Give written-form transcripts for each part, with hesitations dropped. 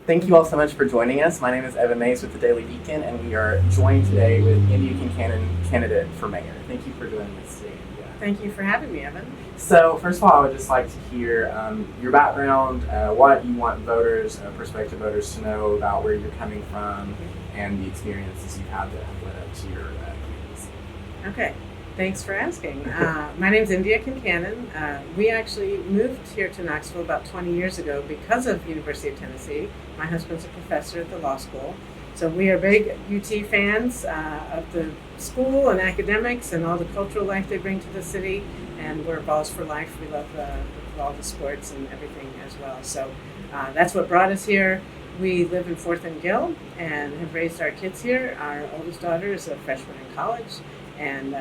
Thank you all so much for joining us. My name is Evan Mays with the Daily Beacon, and we are joined today with Indya Kincannon, candidate for mayor. Thank you for doing this today, Indya. Thank you for having me, Evan. So, first of all, I would just like to hear your background, what you want voters, prospective voters, to know about where you're coming from, and the experiences you've had that have led up to your candidacy. Okay, thanks for asking. My name's Indya Kincannon. We actually moved here to Knoxville about 20 years ago because of University of Tennessee. My husband's a professor at the law school. So we are big UT fans of the school and academics and all the cultural life they bring to the city. And we're balls for life. We love all the sports and everything as well. So that's what brought us here. We live in 4th and Gill and have raised our kids here. Our oldest daughter is a freshman in college, and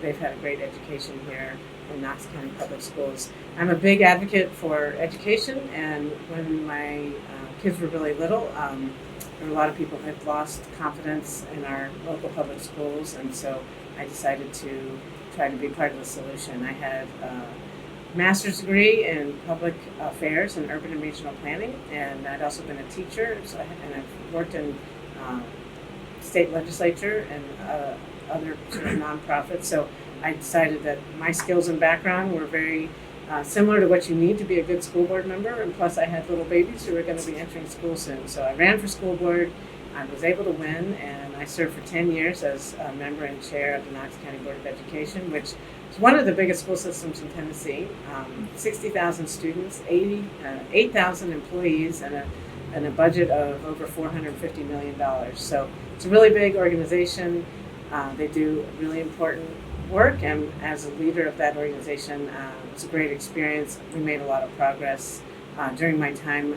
they've had a great education here in Knox County Public Schools. I'm a big advocate for education, and when my kids were really little, there were a lot of people who had lost confidence in our local public schools, and so I decided to try to be part of the solution. I had a master's degree in public affairs and urban and regional planning, and I'd also been a teacher, and I've worked in state legislature and other sort of nonprofits. So I decided that my skills and background were very similar to what you need to be a good school board member, and plus I had little babies who were going to be entering school soon. So I ran for school board. I was able to win, and I served for 10 years as a member and chair of the Knox County Board of Education, which is one of the biggest school systems in Tennessee. 60,000 students, 8,000 employees, and a budget of over $450 million. So it's a really big organization. They do really important work, and as a leader of that organization, it's a great experience. We made a lot of progress during my time.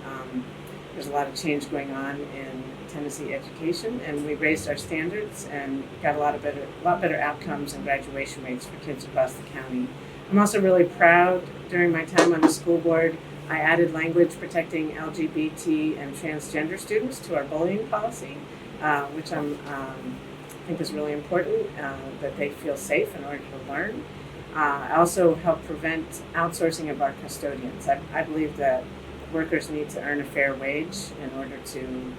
There's a lot of change going on in Tennessee education, and we raised our standards and got a lot better outcomes and graduation rates for kids across the county. I'm also really proud. During my time on the school board, I added language protecting LGBT and transgender students to our bullying policy, which I think is really important, that they feel safe in order to learn. I also help prevent outsourcing of our custodians. I believe that workers need to earn a fair wage in order to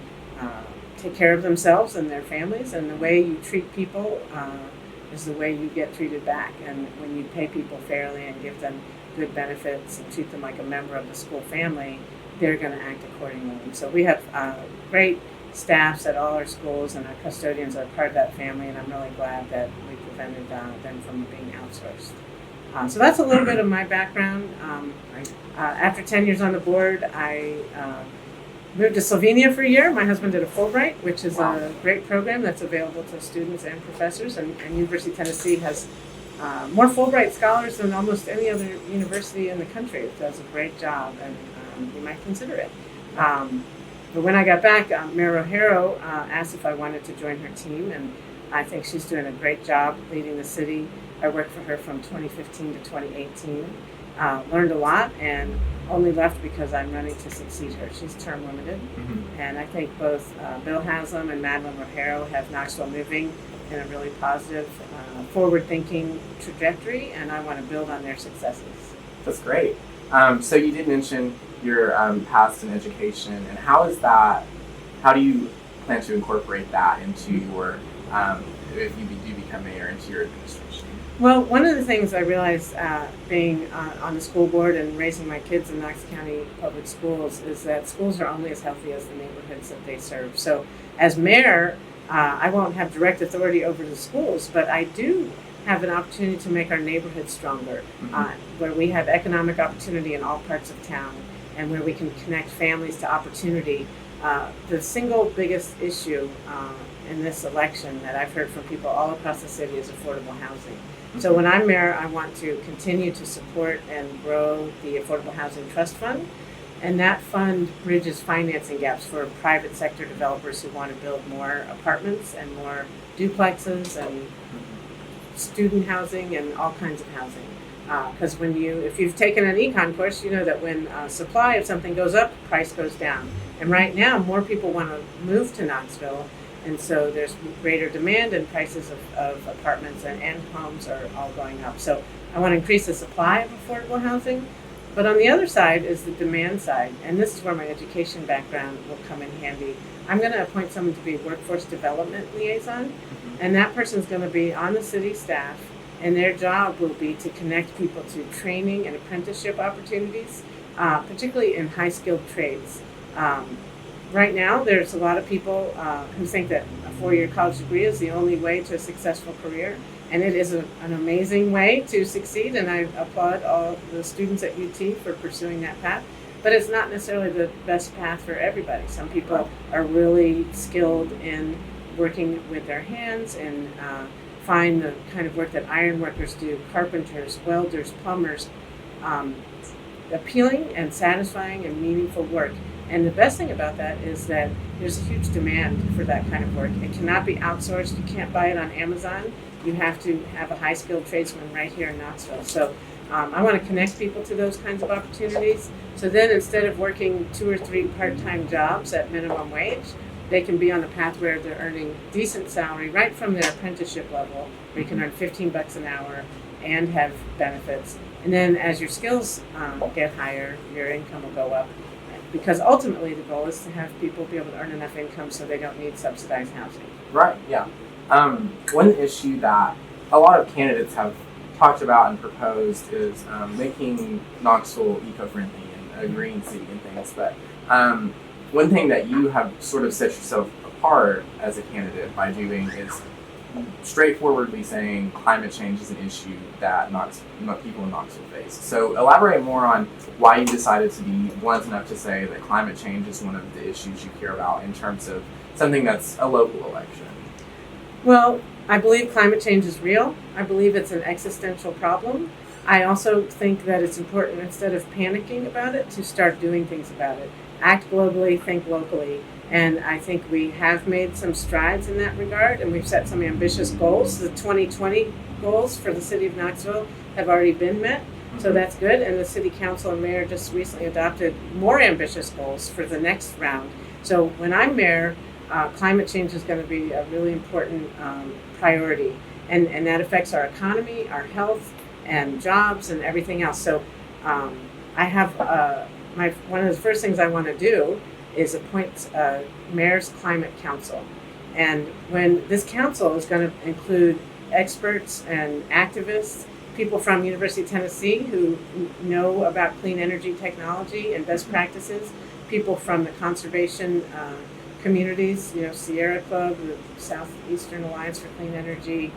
take care of themselves and their families, and the way you treat people is the way you get treated back. And when you pay people fairly and give them good benefits and treat them like a member of the school family, they're going to act accordingly. And so we have great staffs at all our schools, and our custodians are part of that family, and I'm really glad that we prevented them from being outsourced. So that's a little bit of my background. After 10 years on the board, I moved to Slovenia for a year. My husband did a Fulbright, which is a great program that's available to students and professors, and University of Tennessee has more Fulbright scholars than almost any other university in the country. It does a great job, and you might consider it. But when I got back, Mayoral asked if I wanted to join her team, and I think she's doing a great job leading the city. I worked for her from 2015 to 2018. Learned a lot, and only left because I'm running to succeed her. She's term limited, and I think both Bill Haslam and Madeline Rogero have Knoxville moving in a really positive, forward-thinking trajectory, and I want to build on their successes. That's great. So you did mention your past in education, and how do you plan to incorporate that into your, if you do become mayor, into your administration? Well, one of the things I realized being on the school board and raising my kids in Knox County Public Schools is that schools are only as healthy as the neighborhoods that they serve. So as mayor, I won't have direct authority over the schools, but I do have an opportunity to make our neighborhoods stronger, where we have economic opportunity in all parts of town, and where we can connect families to opportunity. The single biggest issue in this election that I've heard from people all across the city is affordable housing. So when I'm mayor, I want to continue to support and grow the Affordable Housing Trust Fund, and that fund bridges financing gaps for private sector developers who want to build more apartments and more duplexes and student housing and all kinds of housing. Because if you've taken an econ course, you know that when supply of something goes up, price goes down. And right now, more people want to move to Knoxville, and so there's greater demand, and prices of apartments and homes are all going up. So I want to increase the supply of affordable housing, But on the other side is the demand side, and this is where my education background will come in handy. I'm going to appoint someone to be workforce development liaison, and that person's going to be on the city staff, and their job will be to connect people to training and apprenticeship opportunities, particularly in high skilled trades. Right now, there's a lot of people who think that a 4-year college degree is the only way to a successful career, and it is an amazing way to succeed, and I applaud all the students at UT for pursuing that path. But it's not necessarily the best path for everybody. Some people are really skilled in working with their hands and find the kind of work that iron workers do, carpenters, welders, plumbers, appealing and satisfying and meaningful work. And the best thing about that is that there's a huge demand for that kind of work. It cannot be outsourced. You can't buy it on Amazon. You have to have a high-skilled tradesman right here in Knoxville. So I want to connect people to those kinds of opportunities. So then instead of working 2 or 3 part-time jobs at minimum wage, they can be on the path where they're earning decent salary right from their apprenticeship level, where you can earn $15 an hour and have benefits. And then as your skills get higher, your income will go up. Because ultimately the goal is to have people be able to earn enough income so they don't need subsidized housing. Right, yeah. One issue that a lot of candidates have talked about and proposed is making Knoxville eco-friendly and a green city and things. But one thing that you have sort of set yourself apart as a candidate by doing is straightforwardly saying climate change is an issue that people in Knoxville face. So elaborate more on why you decided to be blunt enough to say that climate change is one of the issues you care about in terms of something that's a local election. Well, I believe climate change is real. I believe it's an existential problem. I also think that it's important, instead of panicking about it, to start doing things about it. Act globally, think locally. And I think we have made some strides in that regard, and we've set some ambitious goals. The 2020 goals for the city of Knoxville have already been met, so that's good. And the city council and mayor just recently adopted more ambitious goals for the next round. So when I'm mayor, climate change is going to be a really important priority, and that affects our economy, our health, and jobs, and everything else. So I have one of the first things I want to do is appoint Mayor's Climate Council. And when this council is going to include experts and activists, people from University of Tennessee who know about clean energy technology and best practices, people from the conservation communities, Sierra Club, the Southeastern Alliance for Clean Energy.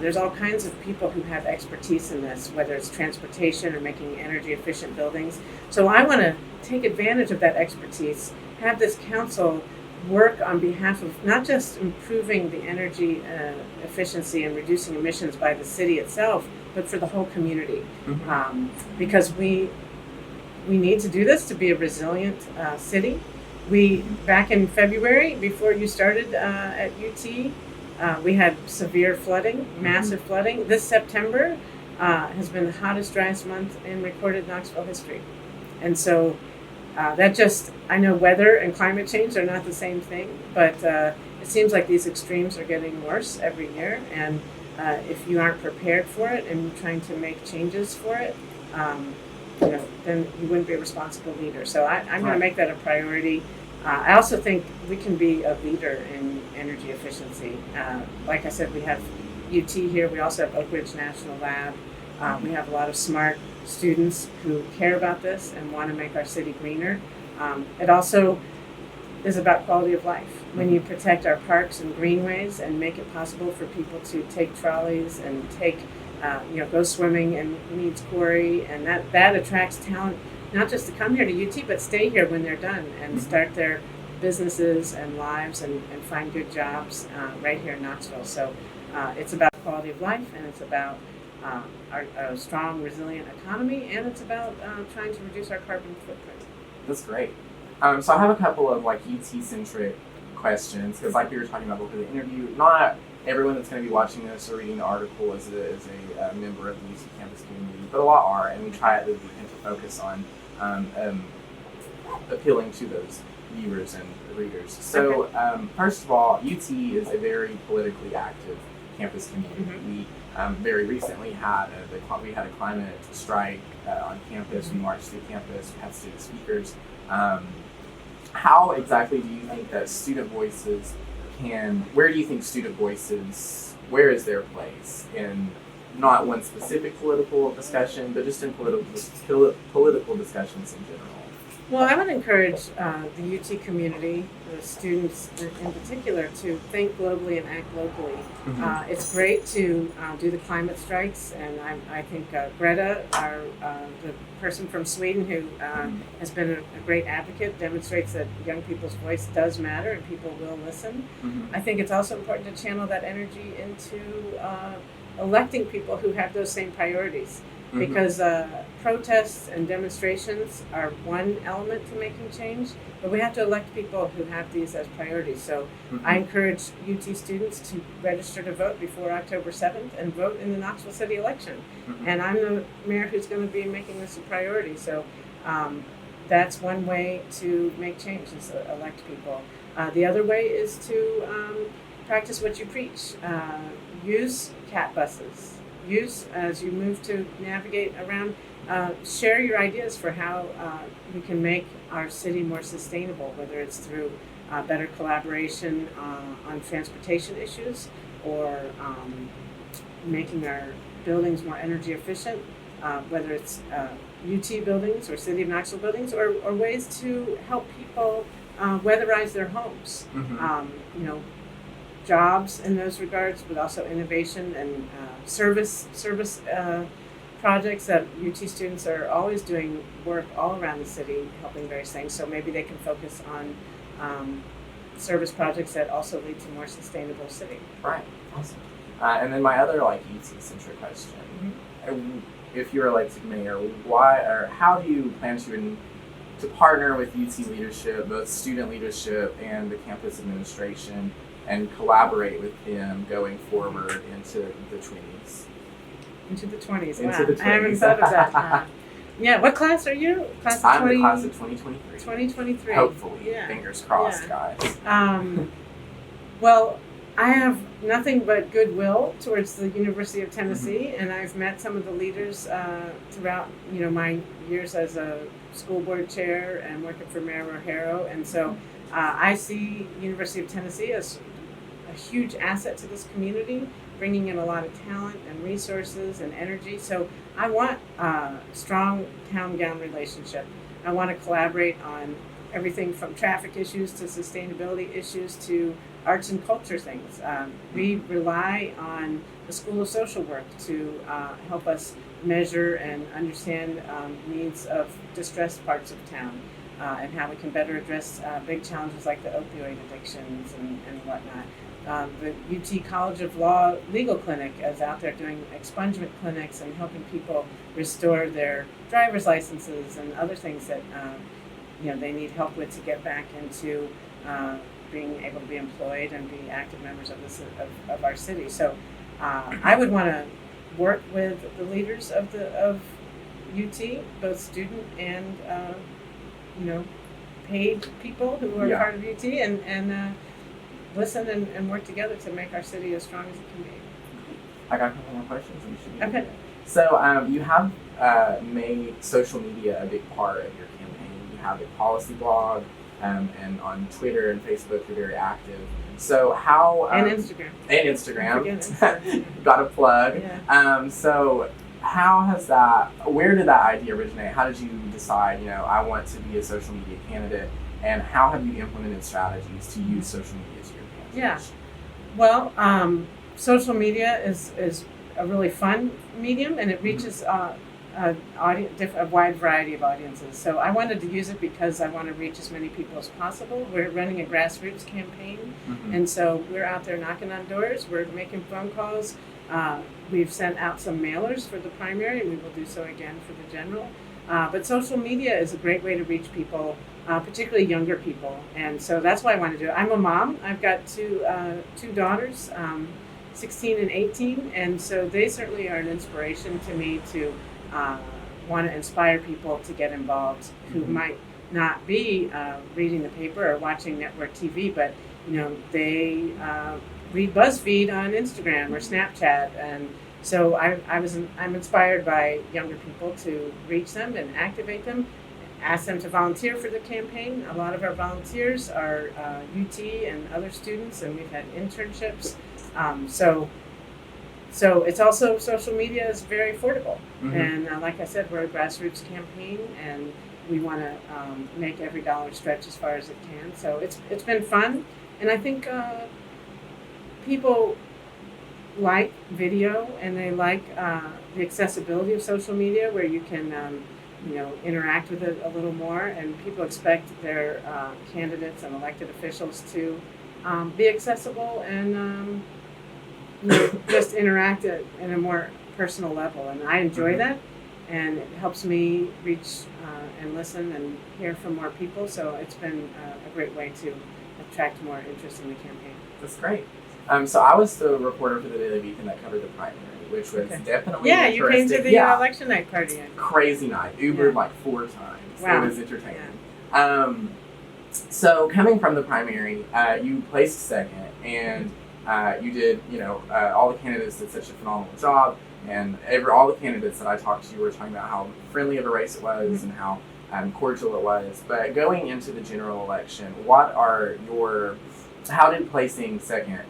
There's all kinds of people who have expertise in this, whether it's transportation or making energy efficient buildings. So I want to take advantage of that expertise, have this council work on behalf of not just improving the energy efficiency and reducing emissions by the city itself, but for the whole community. Because we need to do this to be a resilient city. Back in February, before you started at UT, we had severe flooding, massive flooding. This September has been the hottest, driest month in recorded Knoxville history. And so I know weather and climate change are not the same thing, but it seems like these extremes are getting worse every year. And if you aren't prepared for it and trying to make changes for it, then you wouldn't be a responsible leader. So I'm going to make that a priority. I also think we can be a leader in energy efficiency. Like I said, we have UT here. We also have Oak Ridge National Lab. We have a lot of smart students who care about this and want to make our city greener. It also is about quality of life. When you protect our parks and greenways and make it possible for people to take trolleys and go swimming in Meads Quarry, and that attracts talent, not just to come here to UT, but stay here when they're done and start their businesses and lives and find good jobs right here in Knoxville. So it's about quality of life, and it's about our strong, resilient economy, and it's about trying to reduce our carbon footprint. That's great. So I have a couple of UT-centric questions, because like we were talking about before the interview, not everyone that's going to be watching this or reading the article is a member of the UC campus community, but a lot are, and we try at the weekend to focus on appealing to those viewers and readers. So first of all, UT is a very politically active campus community. Mm-hmm. We very recently had we had a climate strike on campus. We marched through campus. We had student speakers. How exactly do you think that student voices where do you think student voices, where is their place in not one specific political discussion, but just in political discussions in general? Well, I would encourage the UT community, the students in particular, to think globally and act locally. Mm-hmm. It's great to do the climate strikes, and I think Greta, the person from Sweden who has been a great advocate, demonstrates that young people's voice does matter and people will listen. Mm-hmm. I think it's also important to channel that energy into electing people who have those same priorities. Because protests and demonstrations are one element to making change, but we have to elect people who have these as priorities. So I encourage UT students to register to vote before October 7th and vote in the Knoxville City election. And I'm the mayor who's going to be making this a priority. So that's one way to make change, is to elect people. The other way is to practice what you preach. Use cat buses. Use as you move to navigate around, share your ideas for how we can make our city more sustainable, whether it's through better collaboration on transportation issues or making our buildings more energy efficient, whether it's UT buildings or City of Knoxville buildings, or ways to help people weatherize their homes. Jobs in those regards, but also innovation and service projects that UT students are always doing work all around the city, helping various things. So maybe they can focus on service projects that also lead to more sustainable city. Right. Awesome. And then my other UT-centric question: if you're elected mayor, why or how do you plan to partner with UT leadership, both student leadership and the campus administration, and collaborate with them going forward into the 20s? Into the 20s. Into Wow. the 20s. I haven't thought of that. Yeah. What class are you? Class of I'm the class of 2023. 2023. Hopefully. Yeah. Fingers crossed, Yeah. guys. Well, I have nothing but goodwill towards the University of Tennessee, and I've met some of the leaders throughout my years as a school board chair and working for Mayor O'Hara, and so I see University of Tennessee as a huge asset to this community, bringing in a lot of talent and resources and energy. So I want a strong town-gown relationship. I want to collaborate on everything from traffic issues to sustainability issues to arts and culture things. We rely on the School of Social Work to help us measure and understand needs of distressed parts of town and how we can better address big challenges like the opioid addictions and whatnot. The UT College of Law Legal Clinic is out there doing expungement clinics and helping people restore their driver's licenses and other things that they need help with to get back into being able to be employed and be active members of our city. So I would want to work with the leaders of UT, both student and paid people who are part of UT, and listen and work together to make our city as strong as it can be. I got a couple more questions. We should be Okay. So you have made social media a big part of your campaign. You have a policy blog, and on Twitter and Facebook you're very active. So how And Instagram. And Instagram. Again, Instagram. Got a plug. Yeah. So how has where did that idea originate? How did you decide, I want to be a social media candidate, and how have you implemented strategies to use social media to your advantage? Yeah. Well, social media is a really fun medium, and it reaches a wide variety of audiences. So I wanted to use it because I want to reach as many people as possible. We're running a grassroots campaign, and so we're out there knocking on doors. We're making phone calls. We've sent out some mailers for the primary, and we will do so again for the general. But social media is a great way to reach people, particularly younger people, and so that's why I want to do it. I'm a mom. I've got two daughters, 16 and 18, and so they certainly are an inspiration to me to want to inspire people to get involved who might not be reading the paper or watching network TV, but they read BuzzFeed on Instagram or Snapchat, and so I'm inspired by younger people to reach them and activate them, ask them to volunteer for the campaign. A lot of our volunteers are UT and other students, and we've had internships. So it's also, social media is very affordable. And like I said, we're a grassroots campaign, and we want to make every dollar stretch as far as it can. So it's been fun, and I think people like video, and they like the accessibility of social media, where you can interact with it a little more, and people expect their candidates and elected officials to be accessible and just interact in a more personal level, and I enjoy that, and it helps me reach and listen and hear from more people. So it's been a great way to attract more interest in the campaign. That's great. So I was the reporter for the Daily Beacon that covered the primary, which was definitely interesting. You came to the election night party. Crazy night. Ubered like 4 times. Wow. It was entertaining. So coming from the primary, you placed second, and you did, all the candidates did such a phenomenal job, and all the candidates that I talked to were talking about how friendly of a race it was and how cordial it was. But going into the general election, how did placing second,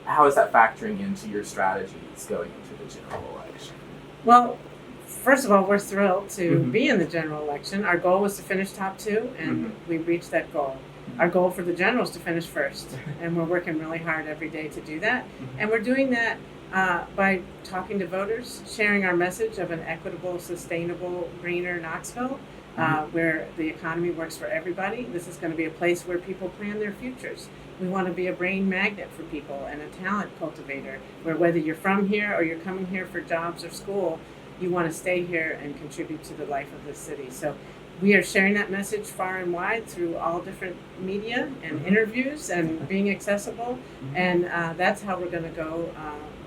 how is that factoring into your strategies going into the general election? Well, first of all, we're thrilled to be in the general election. Our goal was to finish top 2, and we reached that goal. Our goal for the general is to finish first, and we're working really hard every day to do that. And we're doing that by talking to voters, sharing our message of an equitable, sustainable, greener Knoxville, where the economy works for everybody. This is going to be a place where people plan their futures. We want to be a brain magnet for people and a talent cultivator, where whether you're from here or you're coming here for jobs or school, you want to stay here and contribute to the life of this city. So we are sharing that message far and wide through all different media and interviews and being accessible. And that's how we're going to go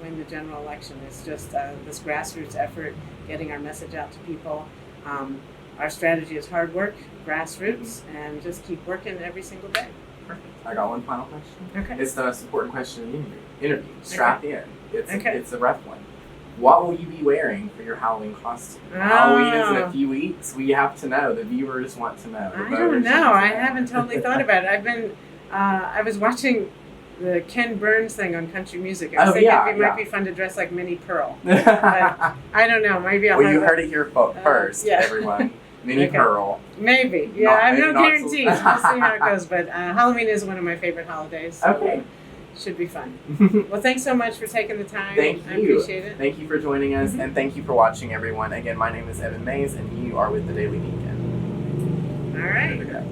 win the general election. It's just this grassroots effort, getting our message out to people. Our strategy is hard work, grassroots, and just keep working every single day. Perfect. I got one final question. Okay. It's the most important question in the interview. Strap in. It's a rough one. What will you be wearing for your Halloween costume? Halloween is in a few weeks. We have to know. The viewers want to know. I don't know. I haven't totally thought about it. I was watching the Ken Burns thing on country music. I was thinking it might be fun to dress like Minnie Pearl. But I don't know. Maybe I'll. Well, you heard it here first, everyone. Minnie Pearl. Maybe. Yeah, I have no guarantees. We'll see how it goes. But Halloween is one of my favorite holidays. So okay. Should be fun. Well, thanks so much for taking the time. Thank you. I appreciate it. Thank you for joining us, and thank you for watching, everyone. Again, my name is Evan Mays, and you are with the Daily Beacon. All right.